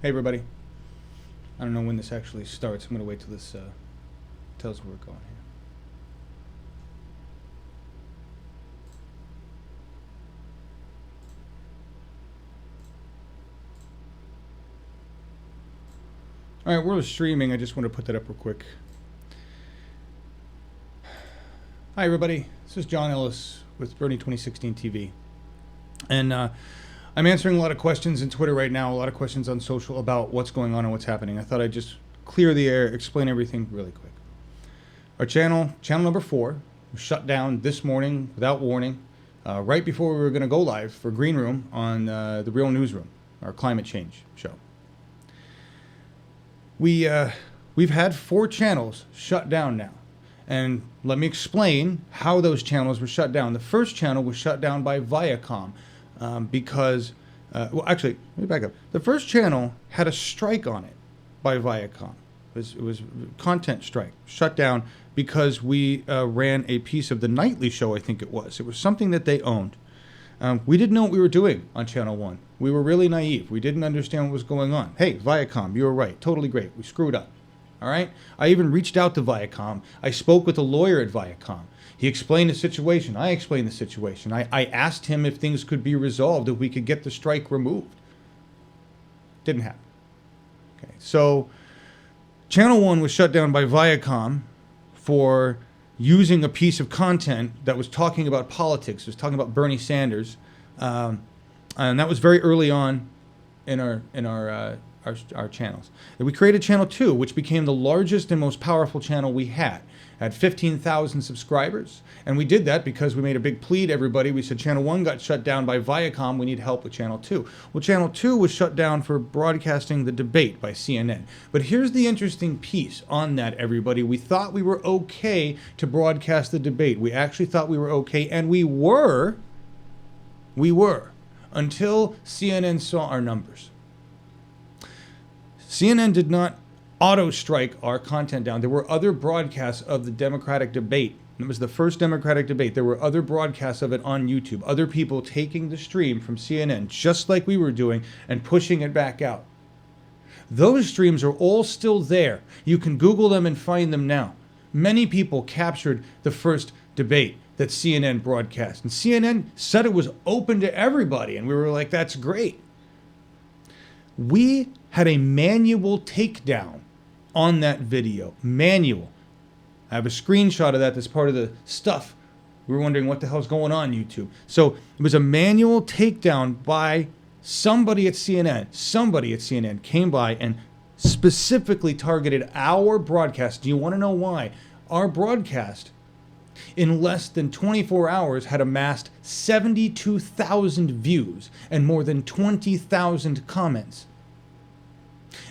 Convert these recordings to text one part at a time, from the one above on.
Hey everybody. I don't know when this actually starts. I'm going to wait till this tells where we're going here. All right, we're streaming. I just want to put that up real quick. Hi everybody. This is John Ellis with Bernie 2016 TV. And I'm answering a lot of questions in Twitter right now, a lot of questions on social about what's going on and what's happening. I thought I'd just clear the air, explain everything really quick. Our channel number 4, was shut down this morning without warning, right before we were going to go live for Green Room on the Real Newsroom, our climate change show. We've had 4 channels shut down now. And let me explain how those channels were shut down. The first channel was shut down by Viacom because, well, actually, let me back up. The first channel had a strike on it by Viacom. It was content strike, shut down because we ran a piece of the nightly show, I think it was. It was something that they owned. We didn't know what we were doing on Channel 1. We were really naive. We didn't understand what was going on. Hey, Viacom, you were right. Totally great. We screwed up. All right? I even reached out to Viacom. I spoke with a lawyer at Viacom. He explained the situation. I explained the situation. I asked him if things could be resolved, if we could get the strike removed. Didn't happen. Okay, so Channel 1 was shut down by Viacom for using a piece of content that was talking about politics. It was talking about Bernie Sanders. And that was very early on in our channels. And we created Channel 2, which became the largest and most powerful channel we had. Had 15,000 subscribers. And we did that because we made a big plea to everybody. We said Channel 1 got shut down by Viacom. We need help with Channel 2. Well, Channel 2 was shut down for broadcasting the debate by CNN. But here's the interesting piece on that, everybody. We thought we were okay to broadcast the debate. We actually thought we were okay, and we were, until CNN saw our numbers. CNN did not auto-strike our content down. There were other broadcasts of the Democratic debate. It was the first Democratic debate. There were other broadcasts of it on YouTube. Other people taking the stream from CNN, just like we were doing, and pushing it back out. Those streams are all still there. You can Google them and find them now. Many people captured the first debate that CNN broadcast. And CNN said it was open to everybody. And we were like, that's great. We had a manual takedown on that video. Manual. I have a screenshot of that that's part of the stuff. We were wondering what the hell's going on YouTube. So it was a manual takedown by somebody at CNN. Somebody at CNN came by and specifically targeted our broadcast. Do you want to know why? Our broadcast, in less than 24 hours, had amassed 72,000 views and more than 20,000 comments.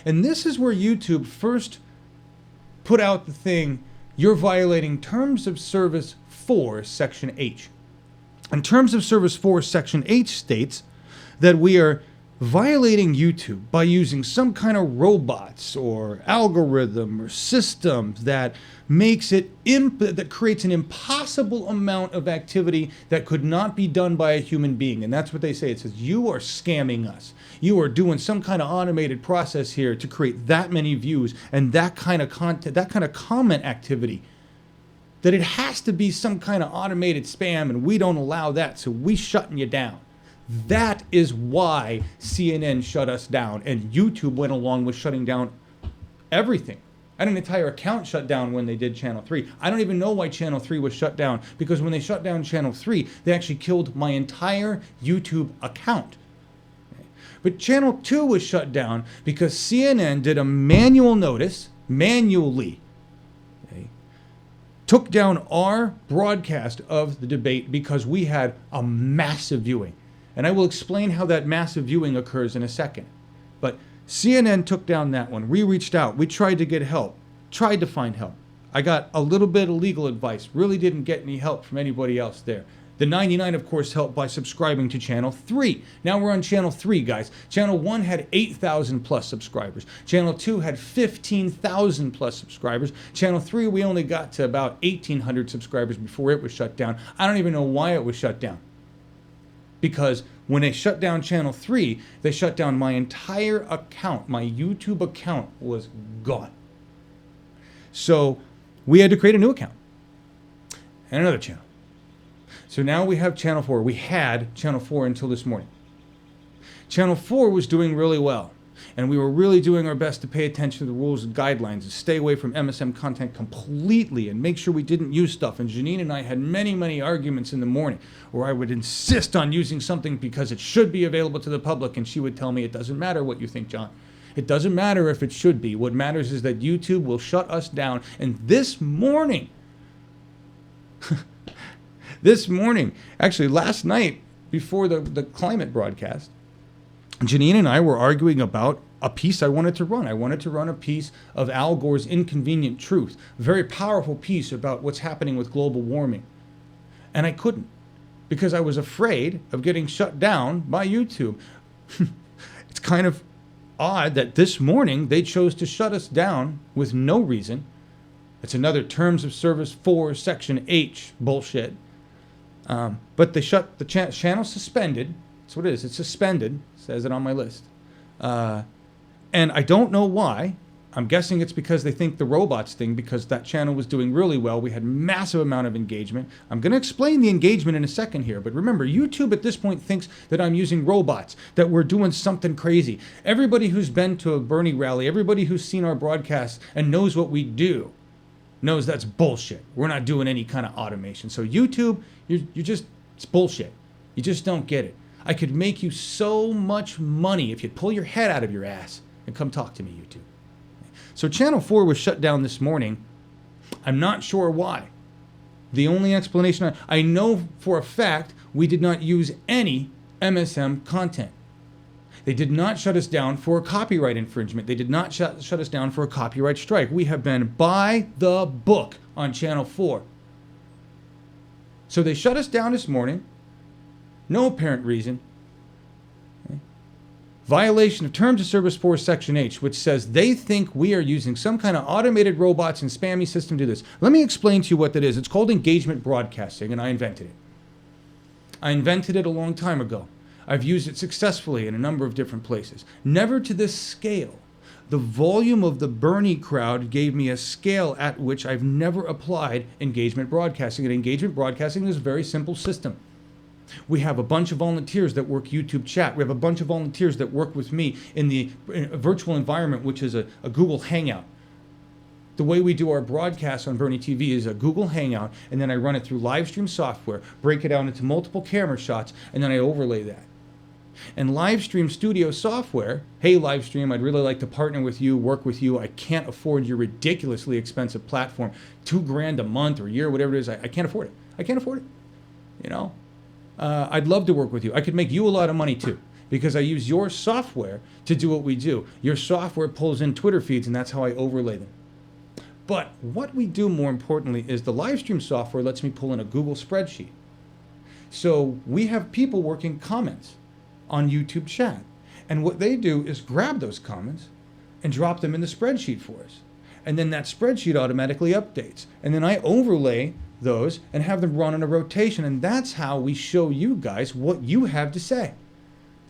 And this is where YouTube first put out the thing, you're violating Terms of Service 4, Section H. And Terms of Service 4, Section H states that we are violating YouTube by using some kind of robots or algorithm or system that makes it that creates an impossible amount of activity that could not be done by a human being. And that's what they say. It says, you are scamming us. You are doing some kind of automated process here to create that many views and that kind of content, that kind of comment activity, that it has to be some kind of automated spam, and we don't allow that, so we shutting you down. That is why CNN shut us down, and YouTube went along with shutting down everything. I had an entire account shut down when they did Channel 3. I don't even know why Channel 3 was shut down, because when they shut down Channel 3, they actually killed my entire YouTube account. But Channel 2 was shut down because CNN did a manual notice, manually, took down our broadcast of the debate because we had a massive viewing. And I will explain how that massive viewing occurs in a second. But CNN took down that one. We reached out. We tried to get help. Tried to find help. I got a little bit of legal advice. Really didn't get any help from anybody else there. The 99, of course, helped by subscribing to Channel 3. Now we're on Channel 3, guys. Channel 1 had 8,000 plus subscribers. Channel 2 had 15,000 plus subscribers. Channel 3, we only got to about 1,800 subscribers before it was shut down. I don't even know why it was shut down. Because when they shut down Channel 3, they shut down my entire account. My YouTube account was gone. So we had to create a new account and another channel. So now we have Channel 4. We had Channel 4 until this morning. Channel 4 was doing really well. And we were really doing our best to pay attention to the rules and guidelines and stay away from MSM content completely and make sure we didn't use stuff. And Janine and I had many, many arguments in the morning where I would insist on using something because it should be available to the public. And she would tell me, it doesn't matter what you think, John. It doesn't matter if it should be. What matters is that YouTube will shut us down. And this morning, actually last night before the climate broadcast, Janine and I were arguing about a piece I wanted to run. I wanted to run a piece of Al Gore's Inconvenient Truth, a very powerful piece about what's happening with global warming. And I couldn't because I was afraid of getting shut down by YouTube. It's kind of odd that this morning they chose to shut us down with no reason. It's another Terms of Service 4, Section H bullshit. But they shut the channel suspended. That's what it is. It's suspended. Says it on my list. And I don't know why. I'm guessing it's because they think the robots thing, because that channel was doing really well. We had massive amount of engagement. I'm going to explain the engagement in a second here. But remember, YouTube at this point thinks that I'm using robots, that we're doing something crazy. Everybody who's been to a Bernie rally, everybody who's seen our broadcasts and knows what we do, knows that's bullshit. We're not doing any kind of automation. So YouTube, you're just, it's bullshit. You just don't get it. I could make you so much money if you'd pull your head out of your ass and come talk to me, YouTube. So Channel 4 was shut down this morning. I'm not sure why. The only explanation I know for a fact, we did not use any MSM content. They did not shut us down for a copyright infringement. They did not shut us down for a copyright strike. We have been by the book on Channel 4. So they shut us down this morning. No apparent reason. Okay. Violation of Terms of Service 4, Section H, which says they think we are using some kind of automated robots and spammy system to do this. Let me explain to you what that is. It's called engagement broadcasting, and I invented it. I invented it a long time ago. I've used it successfully in a number of different places. Never to this scale. The volume of the Bernie crowd gave me a scale at which I've never applied engagement broadcasting. And engagement broadcasting is a very simple system. We have a bunch of volunteers that work YouTube chat. We have a bunch of volunteers that work with me in the virtual environment, which is a Google Hangout. The way we do our broadcasts on Bernie TV is a Google Hangout, and then I run it through Livestream software, break it out into multiple camera shots, and then I overlay that. And Livestream Studio software, hey Livestream, I'd really like to partner with you, work with you. I can't afford your ridiculously expensive platform, $2,000 a month or a year, whatever it is. I can't afford it. I can't afford it. You know? I'd love to work with you. I could make you a lot of money too, because I use your software to do what we do. Your software pulls in Twitter feeds, and that's how I overlay them. But what we do more importantly is the Livestream software lets me pull in a Google spreadsheet. So we have people working comments on YouTube chat. And what they do is grab those comments and drop them in the spreadsheet for us. And then that spreadsheet automatically updates. And then I overlay those and have them run in a rotation. And that's how we show you guys what you have to say.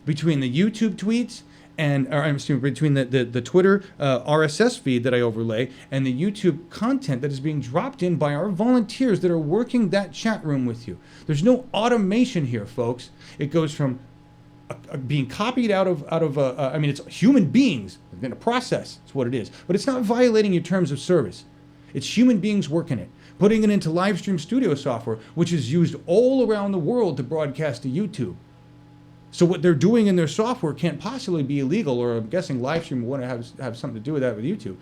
Between the YouTube tweets and, between the Twitter RSS feed that I overlay and the YouTube content that is being dropped in by our volunteers that are working that chat room with you. There's no automation here, folks. It goes from being copied out of it's human beings in a process. It's what it is. But it's not violating your terms of service. It's human beings working it, putting it into Livestream Studio software, which is used all around the world to broadcast to YouTube. So what they're doing in their software can't possibly be illegal, or I'm guessing Livestream will want to have something to do with that with YouTube.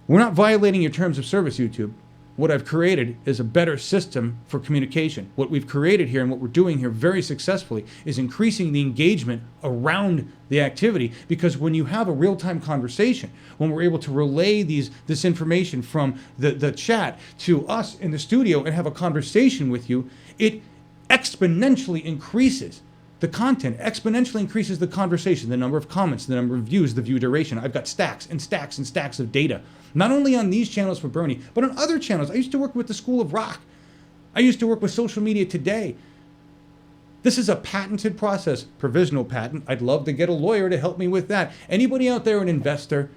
We're not violating your terms of service, YouTube. What I've created is a better system for communication. What we've created here and what we're doing here very successfully is increasing the engagement around the activity, because when you have a real-time conversation, when we're able to relay this information from the chat to us in the studio and have a conversation with you, it exponentially increases the content, exponentially increases the conversation, the number of comments, the number of views, the view duration. I've got stacks and stacks and stacks of data, not only on these channels for Bernie, but on other channels. I used to work with the School of Rock. I used to work with Social Media Today. This is a patented process, provisional patent. I'd love to get a lawyer to help me with that. Anybody out there, an investor?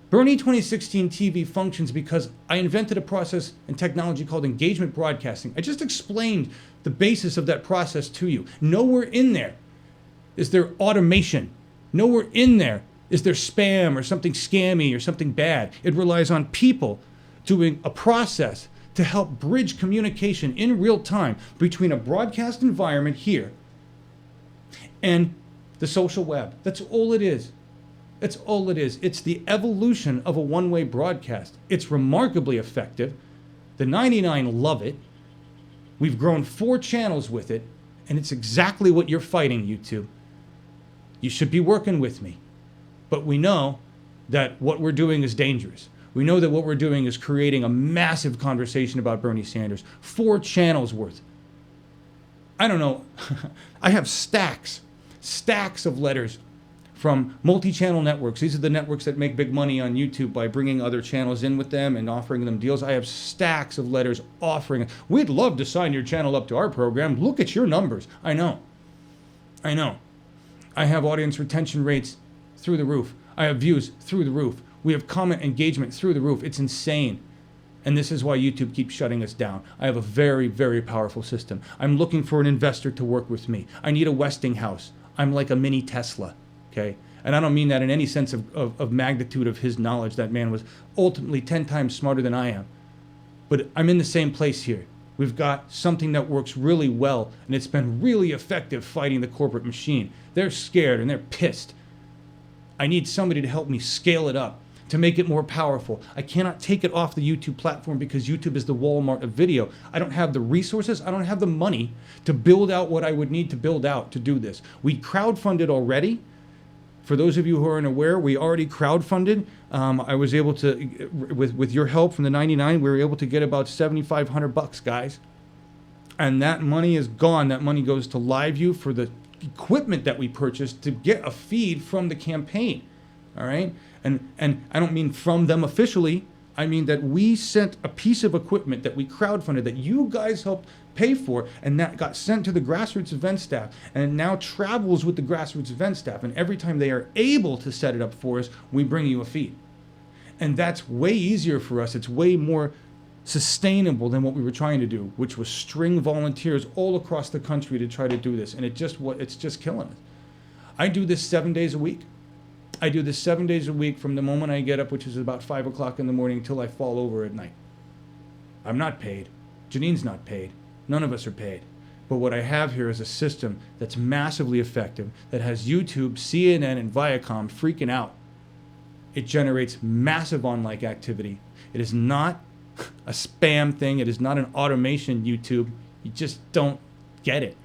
Bernie 2016 TV functions because I invented a process and technology called engagement broadcasting. I just explained the basis of that process to you. Nowhere in there is there automation. Nowhere in there is there spam or something scammy or something bad. It relies on people doing a process to help bridge communication in real time between a broadcast environment here and the social web. That's all it is. That's all it is. It's the evolution of a one-way broadcast. It's remarkably effective. The 99 love it. We've grown 4 channels with it, and it's exactly what you're fighting, YouTube. You should be working with me. But we know that what we're doing is dangerous. We know that what we're doing is creating a massive conversation about Bernie Sanders. 4 channels worth. I don't know. I have stacks of letters from multi-channel networks. These are the networks that make big money on YouTube by bringing other channels in with them and offering them deals. I have stacks of letters offering, we'd love to sign your channel up to our program. Look at your numbers. I know. I have audience retention rates through the roof. I have views through the roof. We have comment engagement through the roof. It's insane. And this is why YouTube keeps shutting us down. I have a very, very powerful system. I'm looking for an investor to work with me. I need a Westinghouse. I'm like a mini Tesla. Okay? And I don't mean that in any sense of magnitude of his knowledge. That man was ultimately 10 times smarter than I am. But I'm in the same place here. We've got something that works really well, and it's been really effective fighting the corporate machine. They're scared and they're pissed. I need somebody to help me scale it up, to make it more powerful. I cannot take it off the YouTube platform because YouTube is the Walmart of video. I don't have the resources, I don't have the money to build out what I would need to build out to do this. We crowdfunded already. For those of you who aren't aware, we already crowdfunded. I was able to, with your help from the 99, we were able to get about $7,500, guys. And that money is gone. That money goes to LiveView for the equipment that we purchased to get a feed from the campaign. All right? And I don't mean from them officially. I mean that we sent a piece of equipment that we crowdfunded that you guys helped pay for, and that got sent to the grassroots event staff, and it now travels with the grassroots event staff. And every time they are able to set it up for us, we bring you a feed. And that's way easier for us. It's way more sustainable than what we were trying to do, which was string volunteers all across the country to try to do this. And it's just killing us. I do this 7 days a week. I do this 7 days a week from the moment I get up, which is about 5 o'clock in the morning, until I fall over at night. I'm not paid. Janine's not paid. None of us are paid. But what I have here is a system that's massively effective, that has YouTube, CNN, and Viacom freaking out. It generates massive online activity. It is not a spam thing. It is not an automation YouTube. You just don't get it.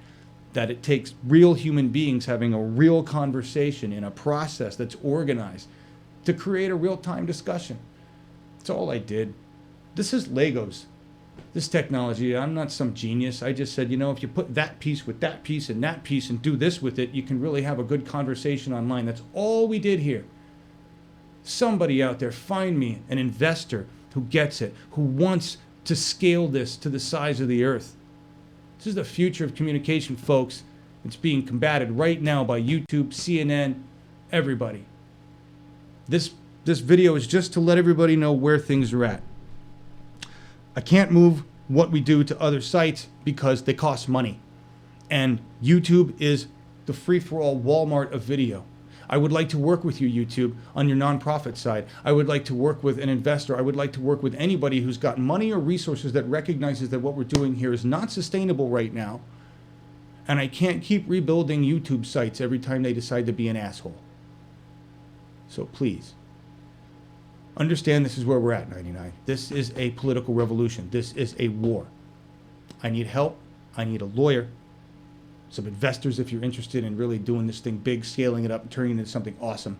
That it takes real human beings having a real conversation in a process that's organized to create a real-time discussion. That's all I did. This is Legos. This technology, I'm not some genius. I just said, if you put that piece with that piece and that piece and do this with it, you can really have a good conversation online. That's all we did here. Somebody out there, find me an investor who gets it, who wants to scale this to the size of the earth. This is the future of communication, folks. It's being combated right now by YouTube, CNN, everybody. This video is just to let everybody know where things are at. I can't move what we do to other sites because they cost money. And YouTube is the free-for-all Walmart of video. I would like to work with you, YouTube, on your nonprofit side. I would like to work with an investor. I would like to work with anybody who's got money or resources that recognizes that what we're doing here is not sustainable right now. And I can't keep rebuilding YouTube sites every time they decide to be an asshole. So please, understand this is where we're at, 99. This is a political revolution. This is a war. I need help. I need a lawyer. Some investors if you're interested in really doing this thing big, scaling it up, and turning it into something awesome.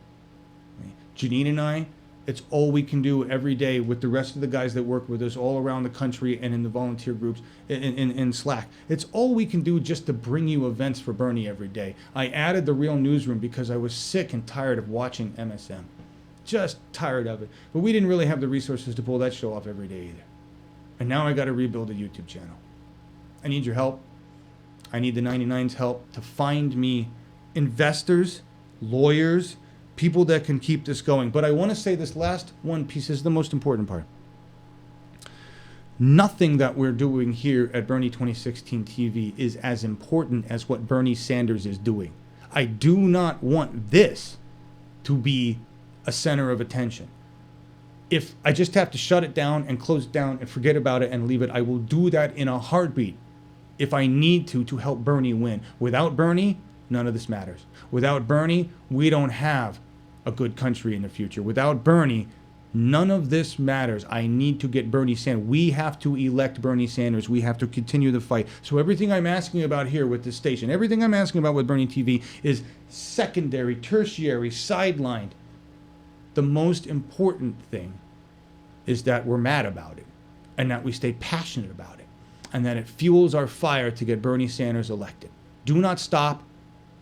Janine and I, it's all we can do every day with the rest of the guys that work with us all around the country and in the volunteer groups in Slack. It's all we can do just to bring you events for Bernie every day. I added the Real Newsroom because I was sick and tired of watching MSM. Just tired of it. But we didn't really have the resources to pull that show off every day either. And now I got to rebuild a YouTube channel. I need your help. I need the 99's help to find me investors, lawyers, people that can keep this going. But I want to say this last one piece is the most important part. Nothing that we're doing here at Bernie 2016 TV is as important as what Bernie Sanders is doing. I do not want this to be a center of attention. If I just have to shut it down and close it down and forget about it and leave it, I will do that in a heartbeat if I need to help Bernie win. Without Bernie, none of this matters. Without Bernie, we don't have a good country in the future. Without Bernie, none of this matters. I need to get Bernie Sanders. We have to elect Bernie Sanders. We have to continue the fight. So everything I'm asking about here with this station, everything I'm asking about with Bernie TV is secondary, tertiary, sidelined. The most important thing is that we're mad about it and that we stay passionate about it and that it fuels our fire to get Bernie Sanders elected. Do not stop.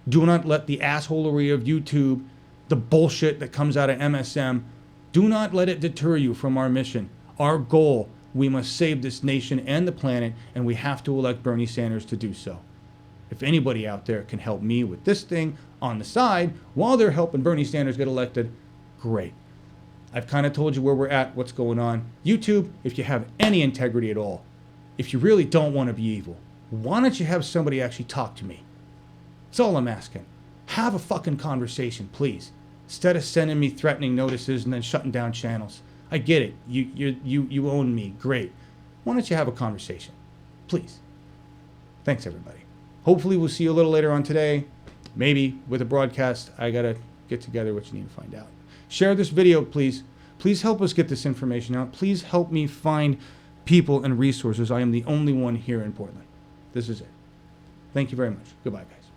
Do not let the assholery of YouTube, the bullshit that comes out of MSM, do not let it deter you from our mission. Our goal, we must save this nation and the planet, and we have to elect Bernie Sanders to do so. If anybody out there can help me with this thing on the side while they're helping Bernie Sanders get elected, great. I've kind of told you where we're at, what's going on. YouTube, if you have any integrity at all, if you really don't want to be evil, why don't you have somebody actually talk to me? That's all I'm asking. Have a fucking conversation, please. Instead of sending me threatening notices and then shutting down channels. I get it. You own me. Great. Why don't you have a conversation? Please. Thanks, everybody. Hopefully we'll see you a little later on today. Maybe with a broadcast. I got to get together what you need to find out. Share this video, please. Please help us get this information out. Please help me find people and resources. I am the only one here in Portland. This is it. Thank you very much. Goodbye, guys.